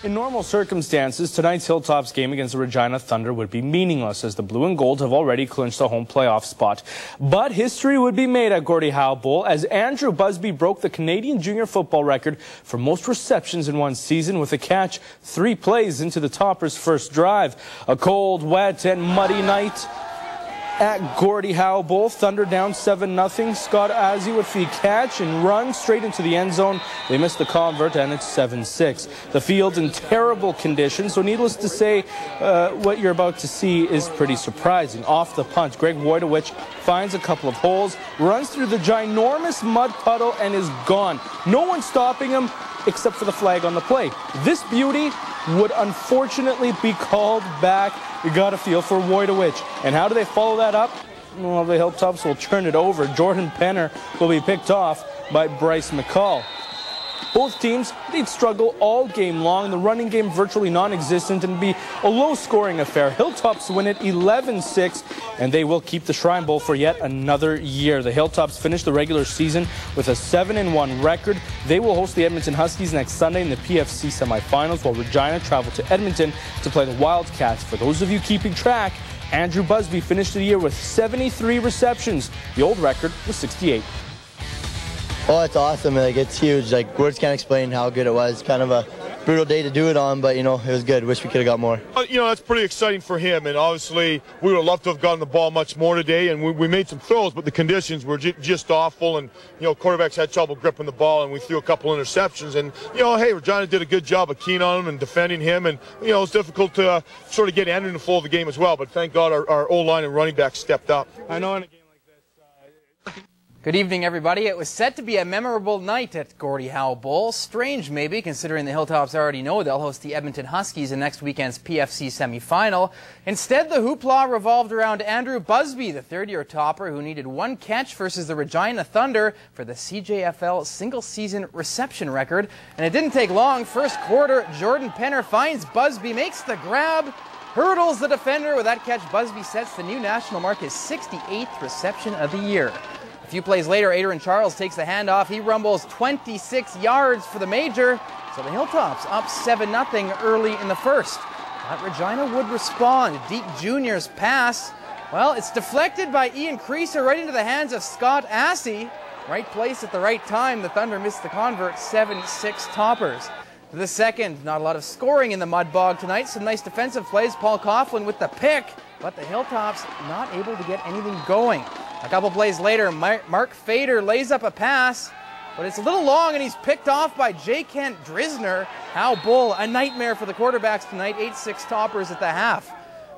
In normal circumstances, tonight's Hilltops game against the Regina Thunder would be meaningless as the Blue and Gold have already clinched a home playoff spot. But history would be made at Gordie Howe Bowl as Andrew Busby broke the Canadian junior football record for most receptions in one season with a catch 3 plays into the Toppers' first drive. A cold, wet, and muddy night at Gordie Howe Bowl. Thunder down 7-0. Scott Azzi with the catch and run straight into the end zone. They missed the convert and it's 7-6. The field's in terrible condition, so needless to say, what you're about to see is pretty surprising. Off the punt, Greg Wojtowicz finds a couple of holes, runs through the ginormous mud puddle and is gone. No one stopping him except for the flag on the play. This beauty would unfortunately be called back. You got a feel for Wojtowicz. And how do they follow that up? Well, the Hilltops will turn it over. Jordan Penner will be picked off by Bryce McCall. Both teams, they'd struggle all game long. The running game virtually non-existent and be a low-scoring affair. Hilltops win it 11-6, and they will keep the Shrine Bowl for yet another year. The Hilltops finish the regular season with a 7-1 record. They will host the Edmonton Huskies next Sunday in the PFC semifinals, while Regina travel to Edmonton to play the Wildcats. For those of you keeping track, Andrew Busby finished the year with 73 receptions. The old record was 68. Oh, it's awesome. Like, it's huge. Like, words can't explain how good it was. Kind of a brutal day to do it on, but, you know, it was good. Wish we could have got more. You know, that's pretty exciting for him, and obviously we would have loved to have gotten the ball much more today, and we made some throws, but the conditions were just awful, and, you know, quarterbacks had trouble gripping the ball, and we threw a couple interceptions, and, you know, hey, Regina did a good job of keying on him and defending him, and, you know, it was difficult to sort of get Andrew in the flow of the game as well, but thank God our O-line and running back stepped up. I know in a game like this... Good evening, everybody. It was set to be a memorable night at Gordie Howe Bowl. Strange, maybe, considering the Hilltops already know they'll host the Edmonton Huskies in next weekend's PFC semifinal. Instead, the hoopla revolved around Andrew Busby, the third-year topper who needed 1 catch versus the Regina Thunder for the CJFL single-season reception record. And it didn't take long. First quarter, Jordan Penner finds Busby, makes the grab, hurdles the defender. With that catch, Busby sets the new national mark, his 68th reception of the year. A few plays later, Adrian Charles takes the handoff. He rumbles 26 yards for the major. So the Hilltops up 7-0 early in the first. But Regina would respond. Deke Jr.'s pass, well, it's deflected by Ian Creaser right into the hands of Scott Azzi. Right place at the right time. The Thunder missed the convert. 7-6 Toppers. To the second, not a lot of scoring in the mud bog tonight. Some nice defensive plays. Paul Coughlin with the pick. But the Hilltops not able to get anything going. A couple plays later, Mark Fader lays up a pass, but it's a little long and he's picked off by J. Kent Drisner. Howe Bull, a nightmare for the quarterbacks tonight, 8-6 Toppers at the half.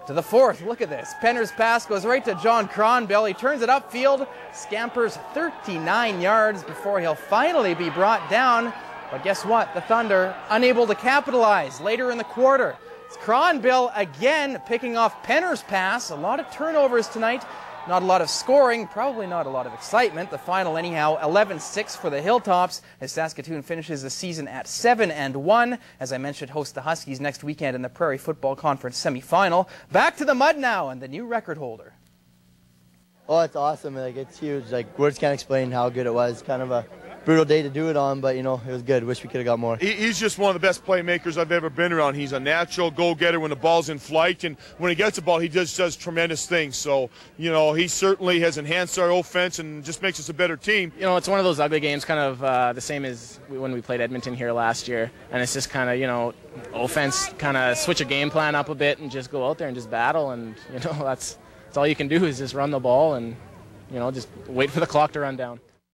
To the fourth, look at this. Penner's pass goes right to John Cronbell. He turns it upfield, scampers 39 yards before he'll finally be brought down. But guess what? The Thunder unable to capitalize later in the quarter. It's Cronbell again picking off Penner's pass. A lot of turnovers tonight. Not a lot of scoring, probably not a lot of excitement. The final, anyhow, 11-6 for the Hilltops as Saskatoon finishes the season at 7-1. As I mentioned, host the Huskies next weekend in the Prairie Football Conference semifinal. Back to the mud now and the new record holder. Oh, it's awesome. Like, it's huge. Like, words can't explain how good it was. Kind of a brutal day to do it on, but, you know, it was good. Wish we could have got more. He's just one of the best playmakers I've ever been around. He's a natural go-getter when the ball's in flight, and when he gets the ball, he just does tremendous things. So, you know, he certainly has enhanced our offense and just makes us a better team. You know, it's one of those ugly games, kind of the same as when we played Edmonton here last year, and it's just kind of, you know, offense kind of switch a game plan up a bit and just go out there and just battle, and, you know, that's all you can do is just run the ball and, you know, just wait for the clock to run down.